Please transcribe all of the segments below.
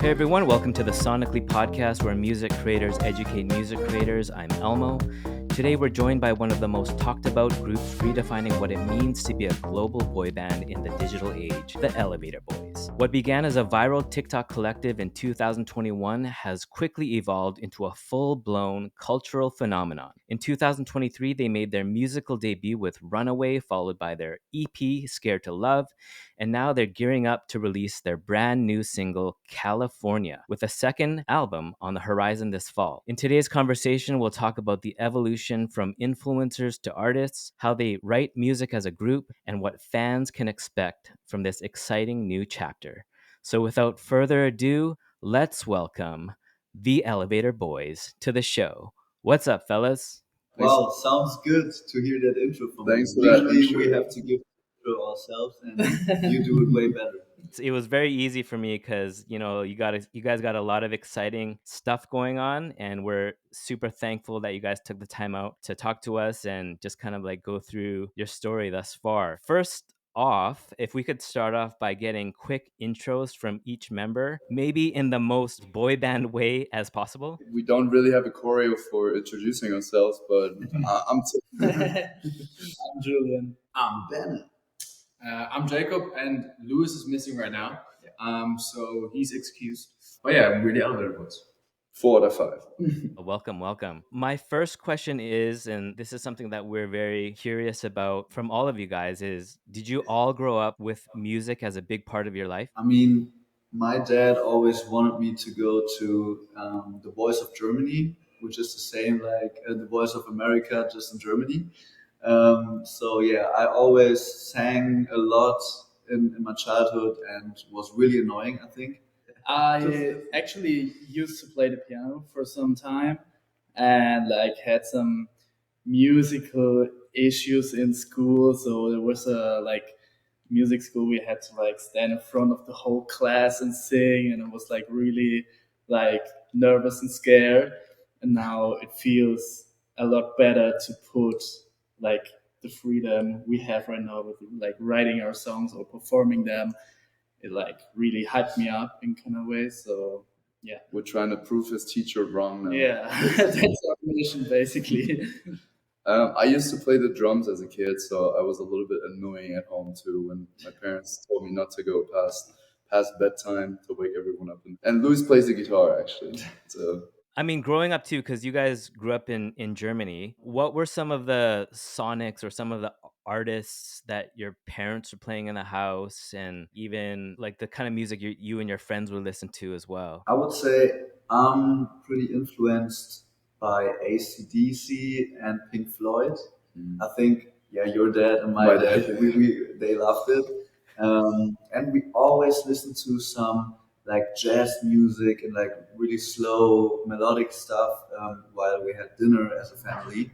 Hey everyone, welcome to the Sonically podcast where music creators educate music creators. I'm Elmo. Today we're joined by one of the most talked about groups redefining what it means to be a global boy band in the digital age, the Elevator Boys. What began as a viral TikTok collective in 2021 has quickly evolved into a full-blown cultural phenomenon. In 2023, they made their musical debut with Runaway, followed by their EP, Scared to Love, and now they're gearing up to release their brand new single, California, with a second album on the horizon this fall. In today's conversation, we'll talk about the evolution from influencers to artists, how they write music as a group, and what fans can expect from this exciting new chapter. So without further ado, let's welcome the Elevator Boys to the show. What's up, fellas? Wow, sounds good to hear that intro from Thanks you. for that Usually we intro. have to give the intro ourselves, and you do it way better. It was very easy for me because you guys got a lot of exciting stuff going on, and we're super thankful that you guys took the time out to talk to us and just kind of like go through your story thus far. First off, if we could start off by getting quick intros from each member, maybe in the most boy band way as possible. We don't really have a choreo for introducing ourselves, but I'm I'm Julian. I'm Bennett. I'm Jacob, and Lewis is missing right now. So he's excused. But yeah, we're the Elevator Boys. 4 out of 5. Welcome. My first question is, and this is something that we're very curious about from all of you guys, is did you all grow up with music as a big part of your life? I mean, my dad always wanted me to go to the Voice of Germany, which is the same like the Voice of America, just in Germany. So yeah, I always sang a lot in my childhood and was really annoying, I think. I actually used to play the piano for some time and like had some musical issues in school. So there was a like music school we had to like stand in front of the whole class and sing, and it was like really like nervous and scared. And now it feels a lot better to put like the freedom we have right now with like writing our songs or performing them. It like really hyped me up in kind of way. So yeah, We're trying to prove his teacher wrong now. yeah, that's our mission basically. I used to play the drums as a kid, so I was a little bit annoying at home too when my parents told me not to go past bedtime to wake everyone up. And Luis plays the guitar actually. So I mean, growing up too, because you guys grew up in Germany, what were some of the sonics or some of the artists that your parents were playing in the house, and even like the kind of music you and your friends would listen to as well? I would say I'm pretty influenced by AC/DC and Pink Floyd. I think, yeah, your dad and my dad, they loved it. And we always listened to some like jazz music and like really slow melodic stuff while we had dinner as a family.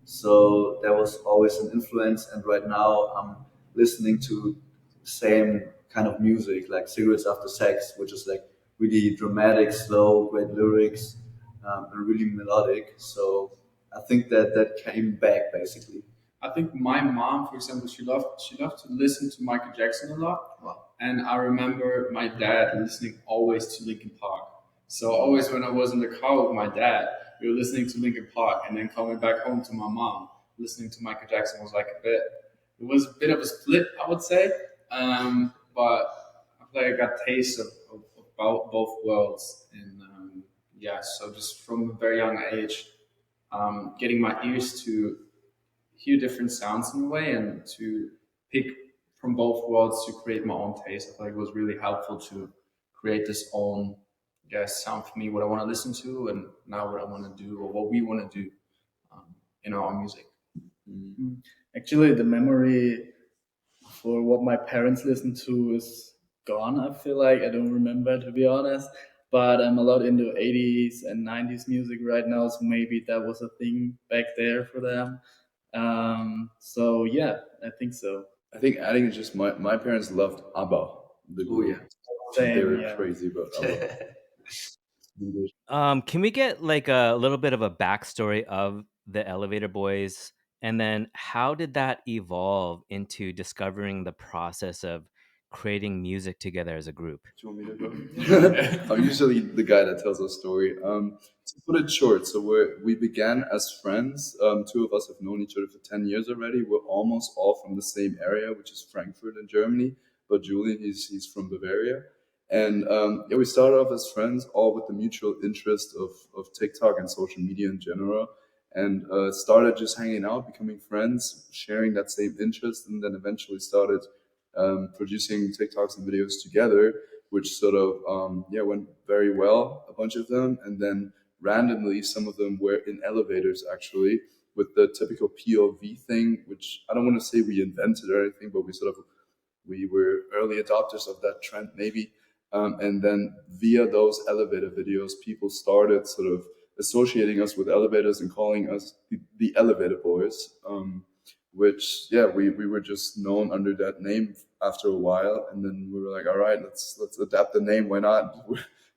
So that was always an influence. And right now I'm listening to the same kind of music, like Cigarettes After Sex, which is like really dramatic, slow, great lyrics, and really melodic. So I think that came back basically. I think my mom, for example, she loved to listen to Michael Jackson a lot. Wow. And I remember my dad listening always to Linkin Park. So always when I was in the car with my dad, we were listening to Linkin Park, and then coming back home to my mom, listening to Michael Jackson was like it was a bit of a split, I would say. But I feel like I got taste of both worlds, and yeah, so just from a very young age, getting my ears to hear different sounds in a way and to pick from both worlds to create my own taste. I feel like it was really helpful to create this own, sound for me, what I want to listen to, and now what I want to do or what we want to do in our own music. Actually, the memory for what my parents listened to is gone. I feel like I don't remember, to be honest. But I'm a lot into 80s and 90s music right now, so maybe that was a thing back there for them. So yeah, I think so. I think adding is just my parents loved ABBA. The Oh group. yeah. They Same, were yeah. crazy about ABBA. Can we get like a little bit of a backstory of the Elevator Boys, and then how did that evolve into discovering the process of creating music together as a group? Do you want me to go? I'm usually the guy that tells a story. To put it short, so we began as friends. Two of us have known each other for 10 years already. We're almost all from the same area, which is Frankfurt in Germany. But Julian, he's from Bavaria. And yeah, we started off as friends, all with the mutual interest of TikTok and social media in general. And started just hanging out, becoming friends, sharing that same interest, and then eventually started producing TikToks and videos together, which sort of yeah, went very well, a bunch of them, and then randomly some of them were in elevators actually, with the typical POV thing, which I don't want to say we invented or anything, but we were early adopters of that trend maybe. And then via those elevator videos, people started sort of associating us with elevators and calling us the elevator boys. Which yeah, we were just known under that name after a while, and then we were like, all right, let's adapt the name. Why not?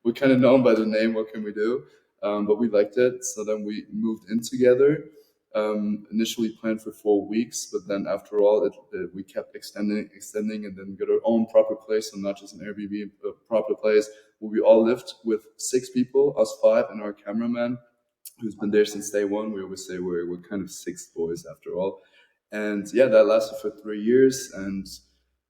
We're kind of known by the name. What can we do? But we liked it, so then we moved in together. Initially planned for 4 weeks, but then after all, we kept extending, and then got our own proper place, so not just an Airbnb, a proper place where we all lived with 6 people, us five, and our cameraman, who's been there since day one. We always say we're kind of six boys after all. And yeah, that lasted for 3 years, and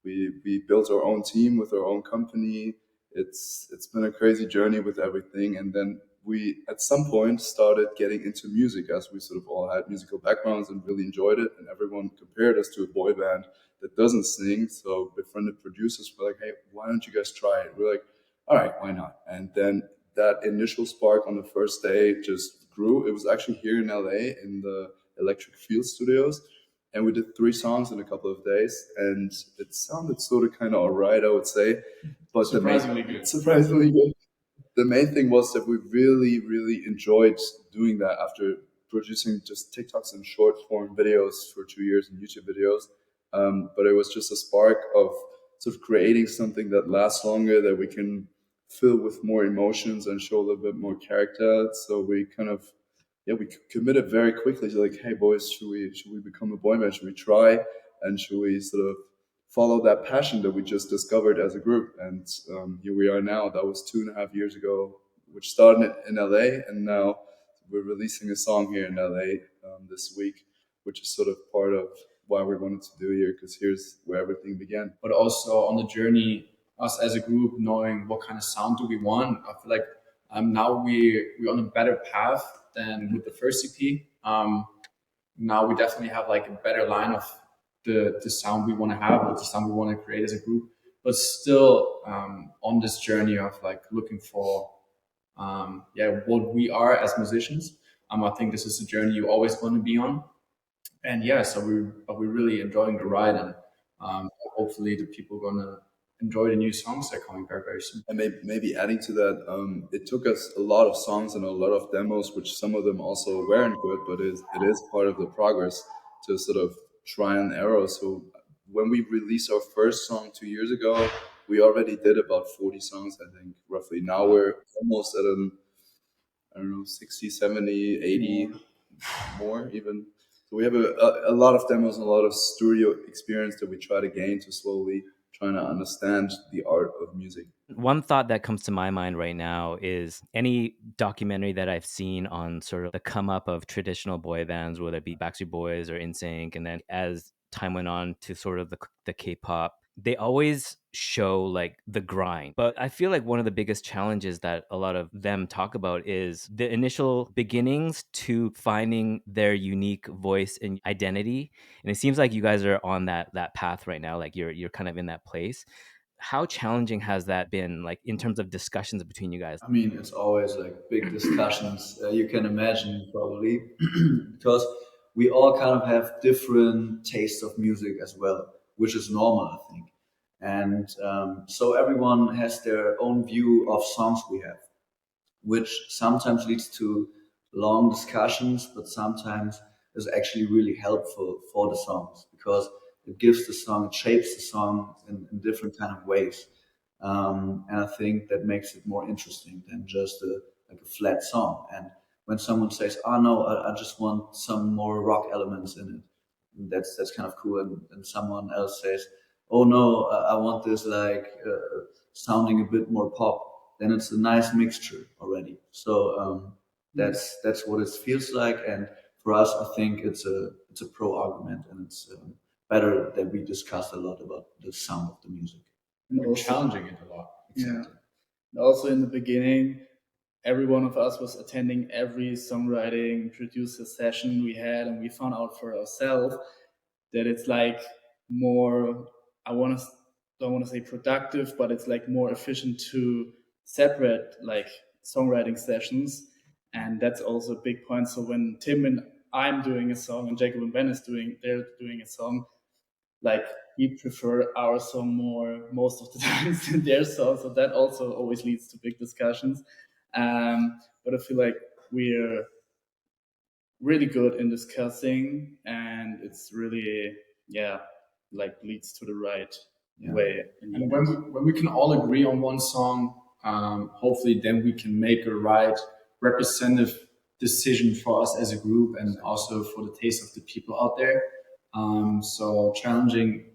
we built our own team with our own company. It's been a crazy journey with everything, and then we at some point started getting into music, as we sort of all had musical backgrounds and really enjoyed it, and everyone compared us to a boy band that doesn't sing. So befriended producers were like, "Hey, why don't you guys try it?" We're like, "All right, why not?" And then that initial spark on the first day just grew. It was actually here in LA in the Electric Field Studios, and we did 3 songs in a couple of days, and it sounded sort of kind of alright, I would say. But Surprisingly good. Surprisingly good. The main thing was that we really, really enjoyed doing that after producing just TikToks and short form videos for 2 years and YouTube videos. But it was just a spark of sort of creating something that lasts longer, that we can fill with more emotions and show a little bit more character. So we kind of, yeah, we committed very quickly to like, hey boys, should we become a boy band? Should we try? And should we sort of follow that passion that we just discovered as a group? And here we are now. That was 2.5 years ago, which started in LA, and now we're releasing a song here in LA this week, which is sort of part of why we wanted to do here, because here's where everything began. But also on the journey, us as a group knowing what kind of sound do we want. I feel like now we're on a better path than with the first EP. Now we definitely have like a better line of the sound we want to have, or the sound we want to create as a group. But still on this journey of like looking for yeah, what we are as musicians. I think this is a journey you always want to be on. And yeah, so we're really enjoying the ride, and hopefully the people are gonna enjoy the new songs that are coming very very soon. And maybe adding to that, it took us a lot of songs and a lot of demos, which some of them also weren't good, but it is part of the progress to sort of try and error. So when we released our first song 2 years ago, we already did about 40 songs, I think, roughly. Now we're almost at I don't know, 60, 70, 80 more even. So we have a lot of demos and a lot of studio experience that we try to gain to slowly trying to understand the art of music. One thought that comes to my mind right now is any documentary that I've seen on sort of the come up of traditional boy bands, whether it be Backstreet Boys or NSYNC, and then as time went on to sort of the K-pop, they always show like the grind. But I feel like one of the biggest challenges that a lot of them talk about is the initial beginnings to finding their unique voice and identity. And it seems like you guys are on that path right now. Like you're kind of in that place. How challenging has that been, like in terms of discussions between you guys? I mean, it's always like big discussions. You can imagine probably because we all kind of have different tastes of music as well, which is normal, I think. And so everyone has their own view of songs we have, which sometimes leads to long discussions, but sometimes is actually really helpful for the songs because it gives the song, it shapes the song in different kind of ways. And I think that makes it more interesting than just like a flat song. And when someone says, "Oh no, I just want some more rock elements in it," that's kind of cool. And someone else says, oh no, I want this like sounding a bit more pop, then it's a nice mixture already. So that's what it feels like, and for us, I think it's a pro argument, and it's better that we discuss a lot about the sound of the music. And we're challenging it a lot. Yeah. And also in the beginning, every one of us was attending every songwriting producer session we had, and we found out for ourselves that it's like more, I want to don't want to say productive, but it's like more efficient to separate like songwriting sessions, and that's also a big point. So when Tim and I'm doing a song and Jacob and Ben they're doing a song, like we prefer our song more most of the times than their song, so that also always leads to big discussions. But I feel like we're really good in discussing, and it's really like leads to the right way. And when we can all agree on one song, hopefully then we can make a right representative decision for us as a group and also for the taste of the people out there. So challenging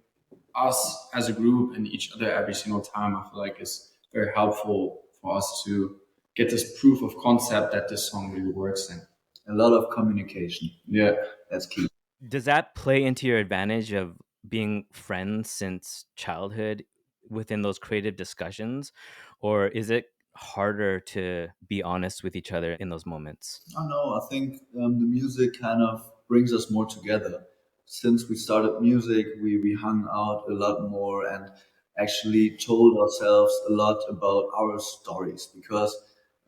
us as a group and each other every single time, I feel like is very helpful for us to get this proof of concept that this song really works. And a lot of communication. yeah, That's key. Does that play into your advantage of being friends since childhood within those creative discussions? Or is it harder to be honest with each other in those moments? I don't know. I think the music kind of brings us more together. Since we started music, we hung out a lot more and actually told ourselves a lot about our stories because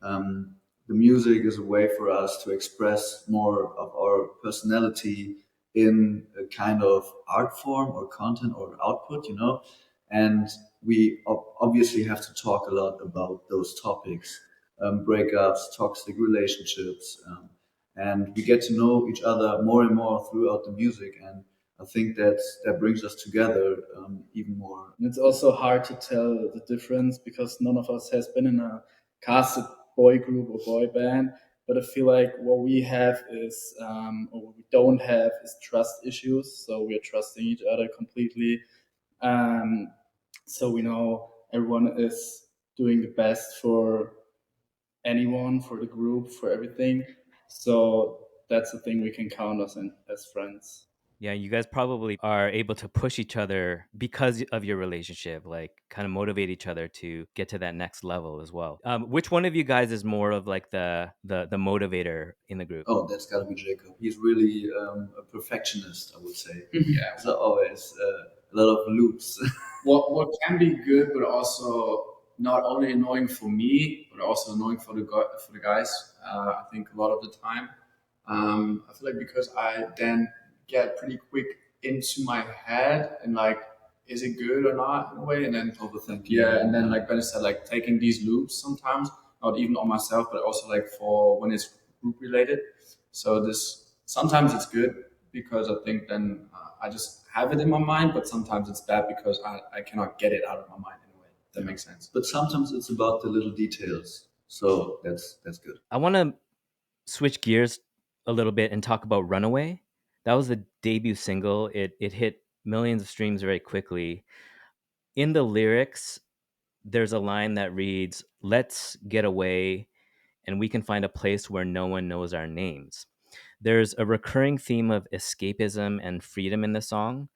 the music is a way for us to express more of our personality in a kind of art form or content or output, and we obviously have to talk a lot about those topics, breakups, toxic relationships, and we get to know each other more and more throughout the music. And I think that brings us together even more. And it's also hard to tell the difference because none of us has been in a casted boy group or boy band. But I feel like what we have is, or what we don't have, is trust issues. So we are trusting each other completely. So we know everyone is doing the best for anyone, for the group, for everything. So that's the thing we can count us in as friends. Yeah, you guys probably are able to push each other because of your relationship, like kind of motivate each other to get to that next level as well. Which one of you guys is more of like the motivator in the group? Oh, that's gotta be Jacob. He's really a perfectionist, I would say. yeah. So always a lot of loops. What can be good, but also not only annoying for me, but also annoying for the guys. I think a lot of the time, I feel like because I then get pretty quick into my head and like, is it good or not in a way, and then Overthinking. yeah, and then like Ben said, like taking these loops sometimes, not even on myself, but also like for when it's group related. So this sometimes it's good because I think then I just have it in my mind, but sometimes it's bad because I cannot get it out of my mind in a way. That makes sense. But sometimes it's about the little details. So that's good. I want to switch gears a little bit and talk about Runaway. That was the debut single. It hit millions of streams very quickly. In the lyrics, there's a line that reads, "Let's get away and we can find a place where no one knows our names." There's a recurring theme of escapism and freedom in the song.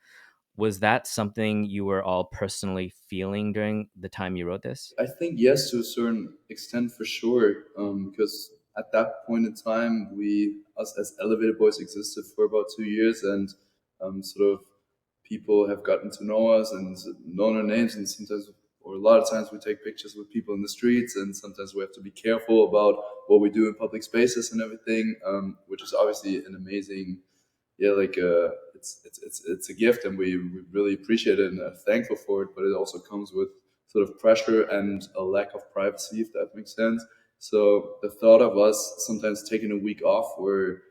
Was that something you were all personally feeling during the time you wrote this? I think yes, to a certain extent, for sure. Because at that point in time, us as Elevator Boys existed for about 2 years, and sort of people have gotten to know us and known our names, and sometimes, or a lot of times, we take pictures with people in the streets, and sometimes we have to be careful about what we do in public spaces and everything, which is obviously an amazing, it's a gift, and we really appreciate it and are thankful for it. But it also comes with sort of pressure and a lack of privacy, if that makes sense. So the thought of us sometimes taking a week off or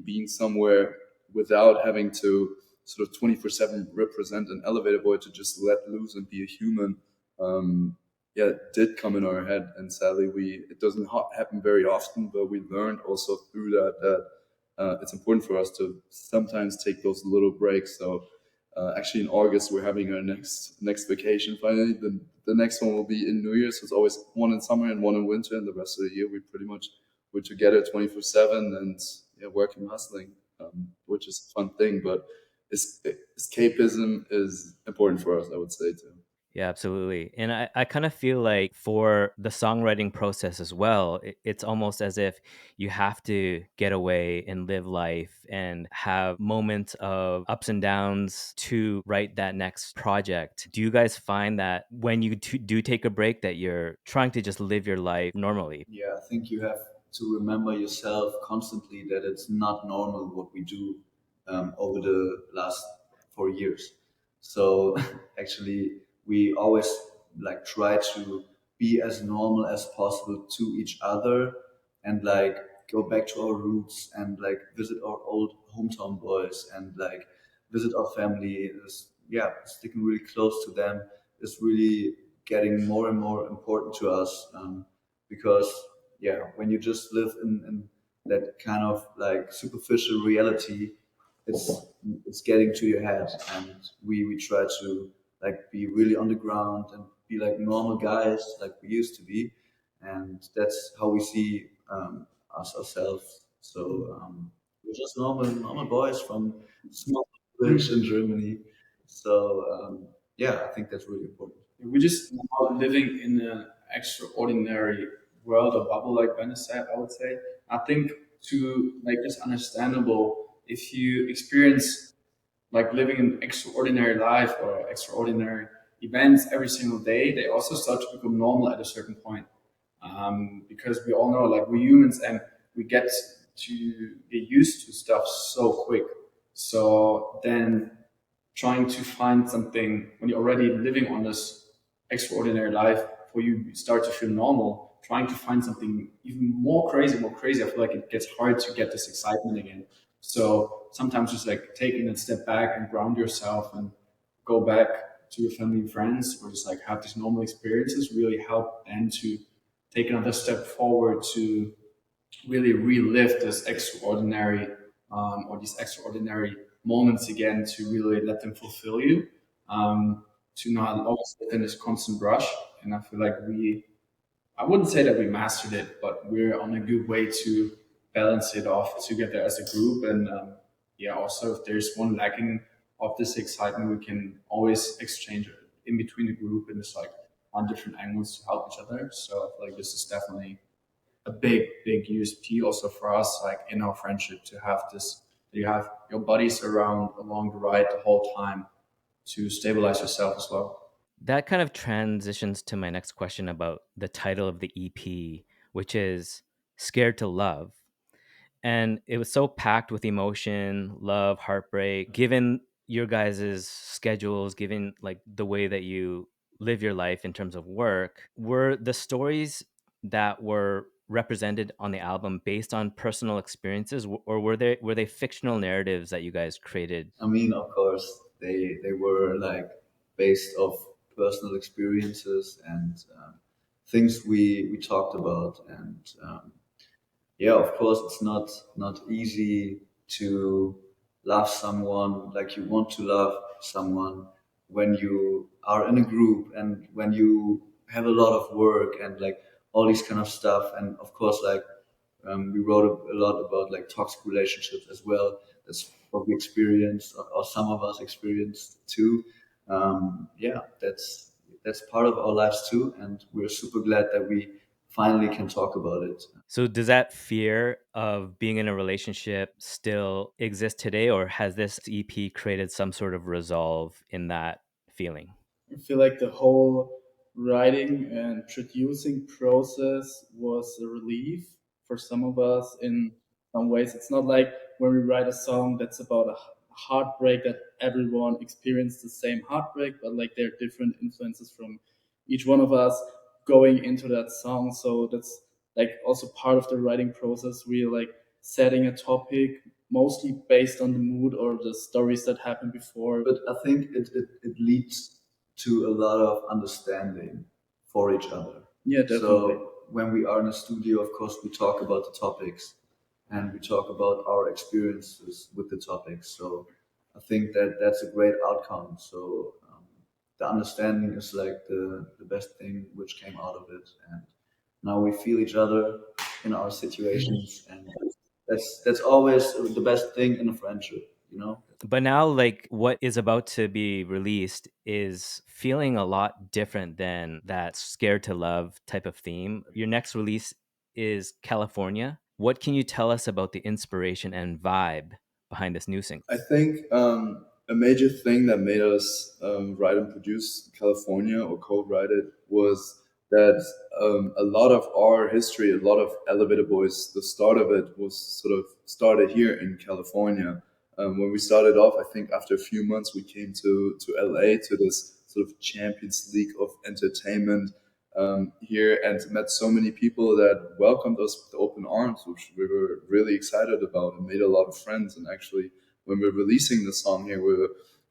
being somewhere without having to sort of 24/7 represent an elevator boy, to just let loose and be a human, it did come in our head. And sadly, it doesn't happen very often, but we learned also through that it's important for us to sometimes take those little breaks. So Actually, in August we're having our next vacation. Finally, the next one will be in New Year. So it's always one in summer and one in winter, and the rest of the year we pretty much we're together 24/7 and yeah, working, hustling, which is a fun thing. But escapism is important for us, I would say too. Yeah, absolutely. And I kind of feel like for the songwriting process as well, it's almost as if you have to get away and live life and have moments of ups and downs to write that next project. Do you guys find that when you do take a break that you're trying to just live your life normally? Yeah, I think you have to remember yourself constantly that it's not normal what we do over the last 4 years. So actually, we always like try to be as normal as possible to each other and like go back to our roots and like visit our old hometown boys and like visit our family. Yeah, sticking really close to them is really getting more and more important to us. Because yeah, when you just live in that kind of like superficial reality, it's it's getting to your head, and we try to like be really on the ground and be like normal guys like we used to be, and that's how we see us ourselves. So we're just normal boys from small village in Germany. So yeah, I think that's really important. We're just now living in an extraordinary world or bubble, like Ben said, I would say. I think to make this understandable, if you experience like living an extraordinary life or extraordinary events every single day, they also start to become normal at a certain point. Because we all know, like, we're humans and we get to get used to stuff so quick. So then trying to find something when you're already living on this extraordinary life for you start to feel normal, trying to find something even more crazy, I feel like it gets hard to get this excitement again. So sometimes just like taking a step back and ground yourself and go back to your family and friends, or just like have these normal experiences really help and to take another step forward to really relive this extraordinary or these extraordinary moments again, to really let them fulfill you, to not always live in this constant rush. And I feel like I wouldn't say that we mastered it, but we're on a good way to balance it off together as a group. And yeah, also if there's one lacking of this excitement, we can always exchange it in between the group and just like on different angles to help each other. So I feel like this is definitely a big USP also for us, like in our friendship, to have this. You have your buddies around along the ride the whole time to stabilize yourself as well. That kind of transitions to my next question about the title of the EP, which is Scared to Love. And it was so packed with emotion, love, heartbreak. Given your guys' schedules, given like the way that you live your life in terms of work, were the stories that were represented on the album based on personal experiences, or were they fictional narratives that you guys created? I mean, of course, they were like based off personal experiences and things we talked about, and yeah, of course, it's not easy to love someone like you want to love someone when you are in a group and when you have a lot of work and like all these kind of stuff. And of course, like we wrote a lot about like toxic relationships as well. That's what we experienced, or some of us experienced too. Yeah, that's part of our lives too, and we're super glad that we finally can talk about it. So does that fear of being in a relationship still exist today, or has this EP created some sort of resolve in that feeling? I feel like the whole writing and producing process was a relief for some of us in some ways. It's not like when we write a song that's about a heartbreak that everyone experienced the same heartbreak, but like there are different influences from each one of us going into that song. So that's like also part of the writing process. We're like setting a topic mostly based on the mood or the stories that happened before. But I think it leads to a lot of understanding for each other. Yeah, definitely. So when we are in a studio, of course, we talk about the topics and we talk about our experiences with the topics. So I think that that's a great outcome. So the understanding is like the best thing which came out of it, and now we feel each other in our situations, and that's always the best thing in a friendship, you know. But now, like, what is about to be released is feeling a lot different than that scared to love type of theme. Your next release is California. What can you tell us about the inspiration and vibe behind this new single? I think a major thing that made us write and produce California or co-write it was that a lot of our history, a lot of Elevator Boys, the start of it was sort of started here in California. When we started off, I think after a few months we came to LA, to this sort of Champions League of entertainment here, and met so many people that welcomed us with open arms, which we were really excited about, and made a lot of friends. And actually, when we're releasing the song here, we're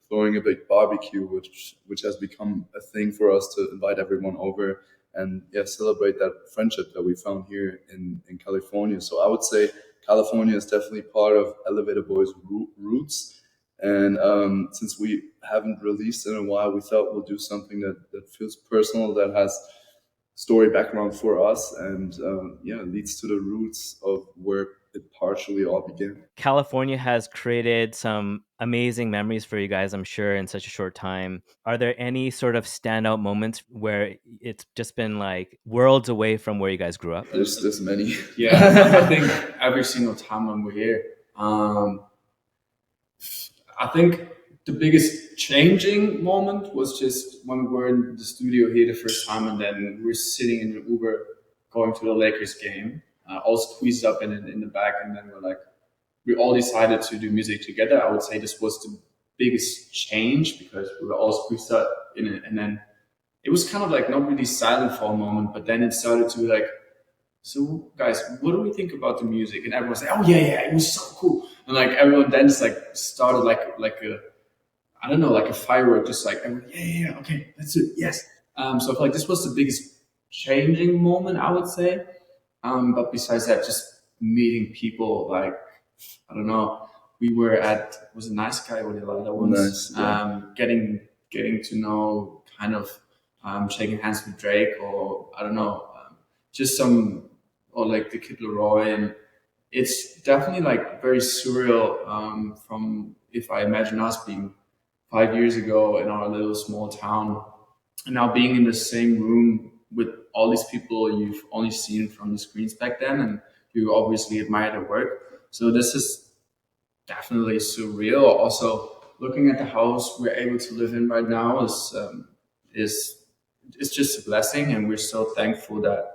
throwing a big barbecue, which has become a thing for us to invite everyone over and celebrate that friendship that we found here in California. So I would say California is definitely part of Elevator Boys' roots. And since we haven't released in a while, we thought we'll do something that feels personal, that has story background for us, and leads to the roots of where it partially all began. California has created some amazing memories for you guys, I'm sure, in such a short time. Are there any sort of standout moments where it's just been like worlds away from where you guys grew up? There's many. Yeah, I think every single time when we're here, I think the biggest changing moment was just when we were in the studio here the first time, and then we're sitting in an Uber going to the Lakers game, all squeezed up in the back, and then we all decided to do music together. I would say this was the biggest change because we were all squeezed up in it, and then it was kind of like not really silent for a moment, but then it started to be like, so guys, what do we think about the music? And everyone's like, oh yeah, it was so cool. And like everyone then just like started like a, I don't know, like a firework, just like everyone, yeah, okay, that's it, yes. So I feel like this was the biggest changing moment, I would say. But besides that, just meeting people, like, I don't know, we were at, was a nice guy with a lot of ones, Nice, yeah. Getting to know, kind of shaking hands with Drake, or I don't know, just some, or like the Kid Leroy, and it's definitely like very surreal from if I imagine us being 5 years ago in our little small town, and now being in the same room with all these people you've only seen from the screens back then, and you obviously admire their work. So this is definitely surreal. Also, looking at the house we're able to live in right now is it's just a blessing, and we're so thankful that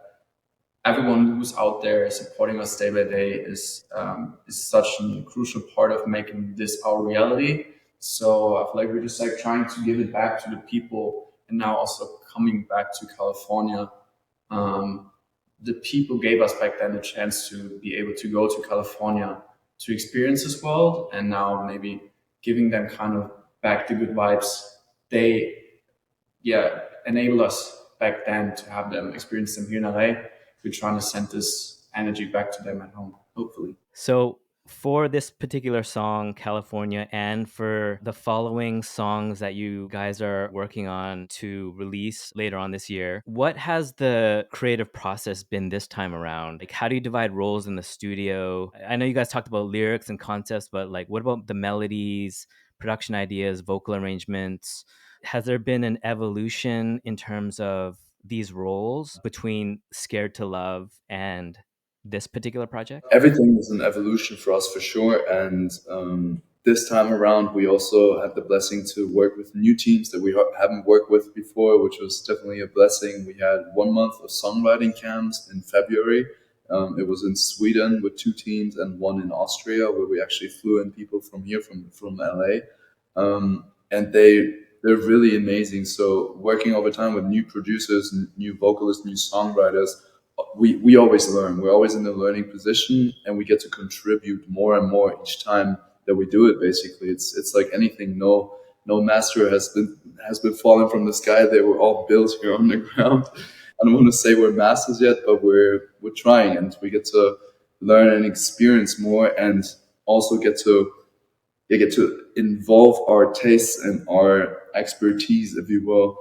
everyone who's out there supporting us day by day is such a crucial part of making this our reality. So I feel like we're just like trying to give it back to the people, and now also coming back to California. Um, the people gave us back then the chance to be able to go to California to experience this world, and now maybe giving them kind of back the good vibes they enabled us back then to have them experience them here in LA. We're trying to send this energy back to them at home, hopefully. So, for this particular song, California, and for the following songs that you guys are working on to release later on this year, what has the creative process been this time around? Like, how do you divide roles in the studio? I know you guys talked about lyrics and concepts, but like, what about the melodies, production ideas, vocal arrangements? Has there been an evolution in terms of these roles between Scared to Love and this particular project? Everything is an evolution for us for sure. And this time around, we also had the blessing to work with new teams that we haven't worked with before, which was definitely a blessing. We had 1 month of songwriting camps in February. It was in Sweden with 2 teams, and one in Austria, where we actually flew in people from here, from LA. And they're really amazing. So working over time with new producers, new vocalists, new songwriters, we always learn. We're always in the learning position, and we get to contribute more and more each time that we do it. Basically, it's like anything. No master has been falling from the sky. They were all built here on the ground. I don't want to say we're masters yet, but we're trying, and we get to learn and experience more, and also get to get to involve our tastes and our expertise, if you will,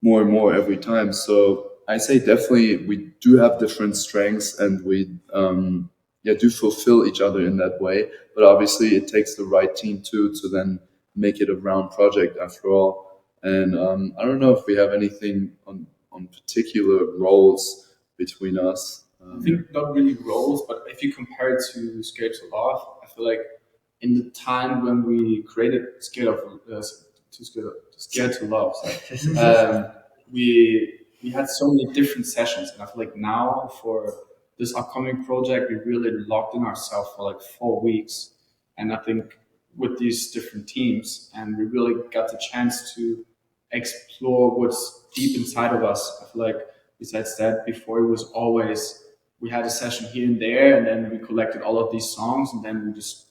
more and more every time. So I say definitely we do have different strengths, and we do fulfill each other in that way. But obviously, it takes the right team too to then make it a round project after all. And I don't know if we have anything on particular roles between us. I think not really roles, but if you compare it to Scared to Love, I feel like in the time when we created Scared to Love, sorry, we had so many different sessions, and I feel like now for this upcoming project, we really locked in ourselves for like 4 weeks, and I think with these different teams, and we really got the chance to explore what's deep inside of us. I feel like besides that, before it was always we had a session here and there, and then we collected all of these songs, and then we just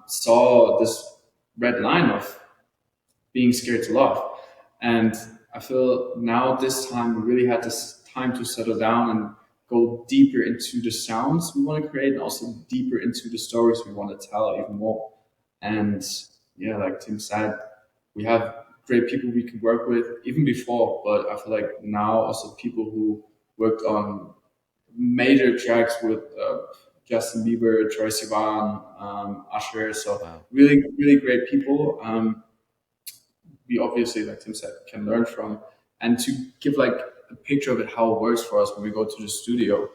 saw this red line of being scared to love. And I feel now this time we really had this time to settle down and go deeper into the sounds we want to create, and also deeper into the stories we want to tell even more. And yeah, like Tim said, we have great people we can work with even before, but I feel like now also people who worked on major tracks with Justin Bieber, Troye Sivan, Usher. So Wow. really, really great people. We obviously, like Tim said, can learn from. And to give like a picture of it, how it works for us when we go to the studio,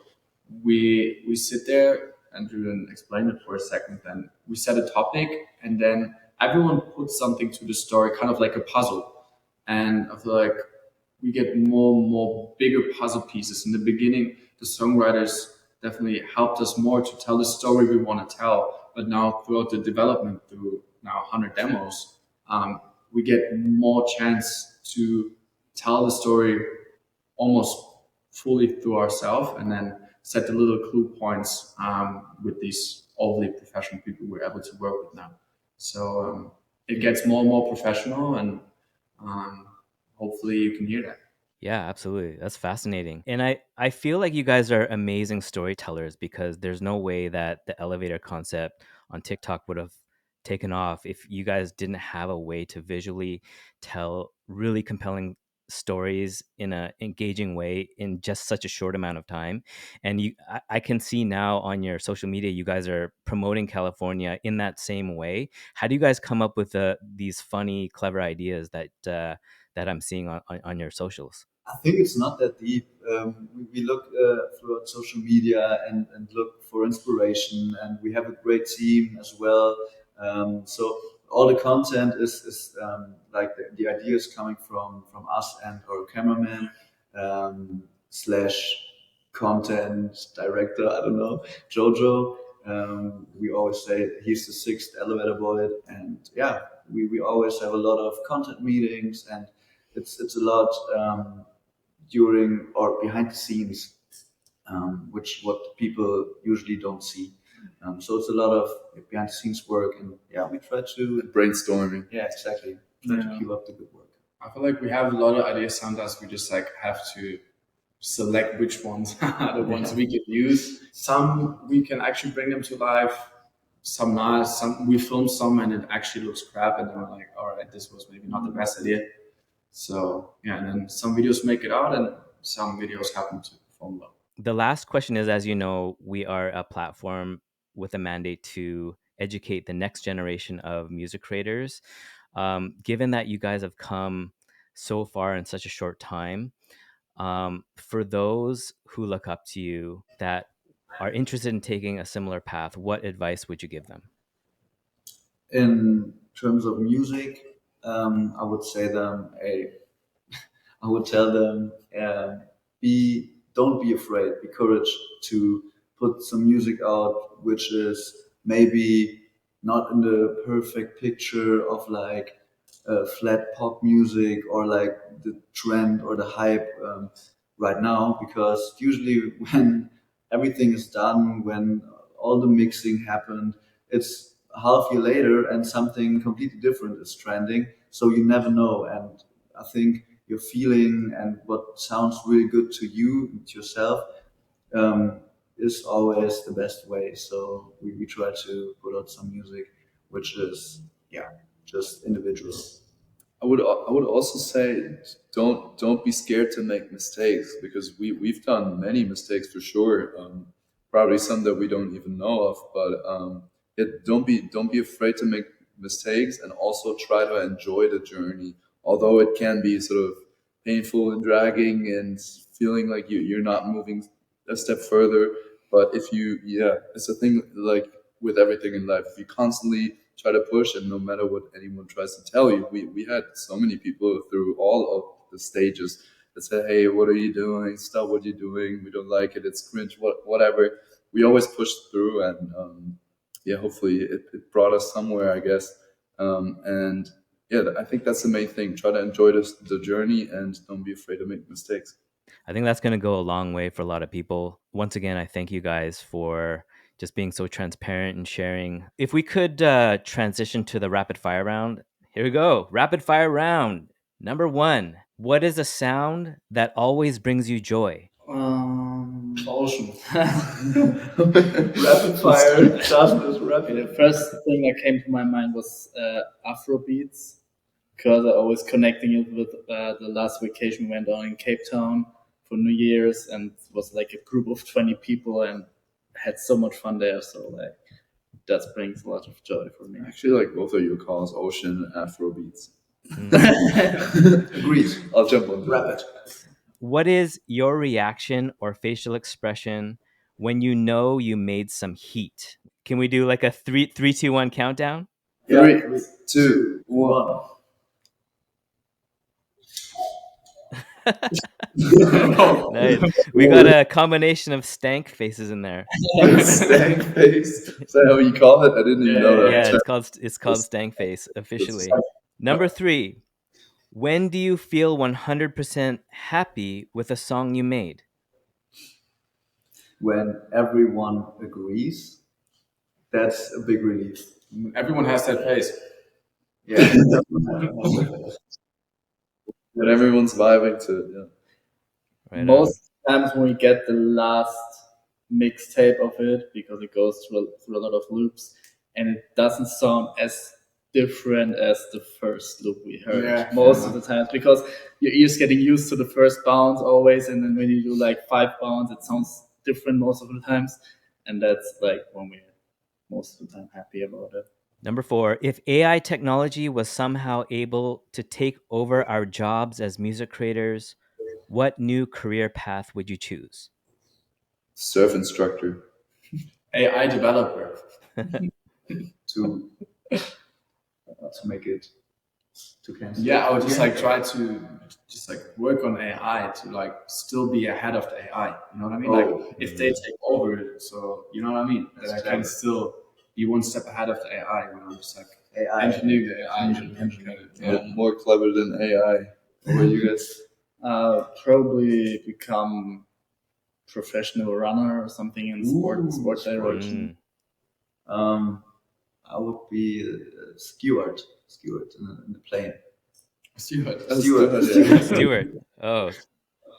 we sit there and Drew and explain it for a second. Then we set a topic, and then everyone puts something to the story, kind of like a puzzle. And I feel like we get more and more bigger puzzle pieces. In the beginning, the songwriters definitely helped us more to tell the story we want to tell. But now throughout the development, through now 100 demos, we get more chance to tell the story almost fully through ourselves, and then set the little clue points with these overly professional people we're able to work with now. So it gets more and more professional, and um, hopefully you can hear that. Yeah, absolutely. That's fascinating. And I feel like you guys are amazing storytellers because there's no way that the elevator concept on TikTok would have taken off if you guys didn't have a way to visually tell really compelling stories in a engaging way in just such a short amount of time. And I can see now on your social media you guys are promoting California in that same way. How do you guys come up with these funny, clever ideas that I'm seeing on your socials? I think it's not that deep. We look throughout social media and look for inspiration, and we have a great team as well. So all the content is like the idea is coming from us and our cameraman slash content director. I don't know, Jojo. We always say he's the sixth elevator boy, and yeah, we always have a lot of content meetings, and it's a lot. During or behind the scenes, which what people usually don't see. So it's a lot of behind the scenes work, and yeah, we try to Brainstorming. yeah, exactly, try to keep up the good work. I feel like we have a lot of ideas. Sometimes we just like have to select which ones are the ones we can use. Some we can actually bring them to life. Some not. Some we film some and it actually looks crap, and then we're like, all right, this was maybe not the best idea. So yeah, and then some videos make it out, and some videos happen to perform well. The last question is, as you know, we are a platform with a mandate to educate the next generation of music creators. Given that you guys have come so far in such a short time, for those who look up to you that are interested in taking a similar path, what advice would you give them? In terms of music, I would say them a I would tell them, be don't be afraid, be courage to put some music out, which is maybe not in the perfect picture of like flat pop music or like the trend or the hype right now, because usually when everything is done, when all the mixing happened, it's a half year later and something completely different is trending. So you never know, and I think your feeling and what sounds really good to you, to yourself, um, is always the best way. So we try to put out some music which is just individual. I would also say don't be scared to make mistakes, because we've done many mistakes for sure. Probably some that we don't even know of, but don't be afraid to make mistakes, and also try to enjoy the journey. Although it can be sort of painful and dragging and feeling like you're not moving a step further. But if you, yeah, it's a thing like with everything in life. If you constantly try to push, and no matter what anyone tries to tell you, we had so many people through all of the stages that said, "Hey, what are you doing? Stop what you're doing. We don't like it. It's cringe. Whatever." We always pushed through, and yeah, hopefully it brought us somewhere, I guess. And yeah, I think that's the main thing. Try to enjoy the journey, and don't be afraid to make mistakes. I think that's going to go a long way for a lot of people. Once again, I thank you guys for just being so transparent and sharing. If we could transition to the rapid fire round, here we go. Rapid fire round. Number 1. What is a sound that always brings you joy? Ocean. Rapid fire, just as rapid. The first thing that came to my mind was Afro beats, because I always connecting it with the last vacation we went on in Cape Town for New Year's, and it was like a group of 20 people, and had so much fun there. So like that brings a lot of joy for me. Actually, like both of your calls, Ocean and Afrobeats. Agreed. I'll jump on that. Rapid. What is your reaction or facial expression when you know you made some heat? Can we do like a 3, 2, 1 countdown? Yeah. 3, 2, 1. Nice. We got a combination of stank faces in there. Stank face. Is that how you call it? I didn't even know that. Yeah, it's called stank face officially. Number 3. When do you feel 100% happy with a song you made? When everyone agrees, that's a big relief. Everyone has that face. Yeah. When everyone's vibing to it, yeah. Right on. Most times when we get the last mixtape of it, because it goes through a lot of loops, and it doesn't sound as different as the first loop we heard most of the times, because your ears getting used to the first bounce always, and then when you do like 5 bounds, it sounds different most of the times, and that's like when we're most of the time happy about it. Number 4, if AI technology was somehow able to take over our jobs as music creators, what new career path would you choose? Surf instructor. AI developer. to make it to cancel. Yeah, I would just like try to just like work on AI to like still be ahead of the AI. You know what I mean? Like if they take over, so you know what I mean? That I can still be one step ahead of the AI when I'm just like AI. engineering the AI. More clever than AI. What about you guys? Probably become professional runner or something in sport direction. I would be a steward in the plane. Steward. Stewart. Oh,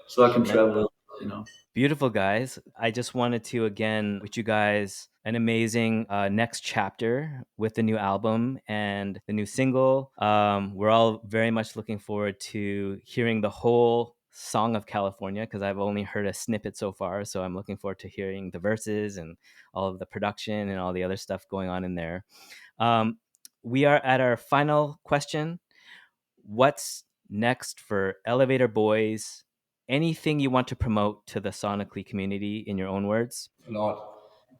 So I can travel, you know. beautiful, guys. I just wanted to again wish you guys an amazing next chapter with the new album and the new single. We're all very much looking forward to hearing the whole Song of California, because I've only heard a snippet so far. So I'm looking forward to hearing the verses and all of the production and all the other stuff going on in there. We are at our final question. What's next for Elevator Boys? Anything you want to promote to the Sonically community in your own words? A lot.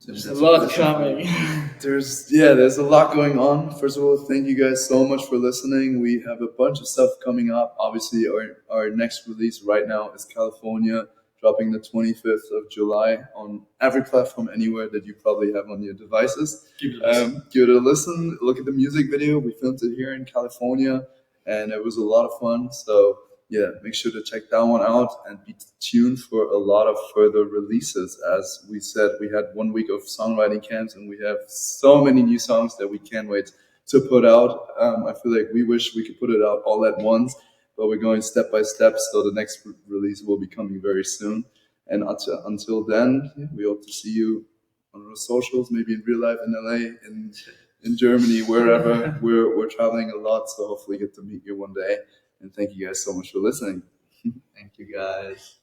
There's a lot coming. There's a lot going on. First of all, thank you guys so much for listening. We have a bunch of stuff coming up. Obviously, our next release right now is California, dropping the 25th of July on every platform anywhere that you probably have on your devices. Give it a listen. Look at the music video. We filmed it here in California, and it was a lot of fun. So yeah, make sure to check that one out and be tuned for a lot of further releases. As we said, we had 1 week of songwriting camps, and we have so many new songs that we can't wait to put out. I feel like we wish we could put it out all at once, but we're going step by step. So the next release will be coming very soon. And until then, we hope to see you on the socials, maybe in real life in LA in in Germany, wherever. We're traveling a lot, so hopefully get to meet you one day. And thank you guys so much for listening. Thank you, guys.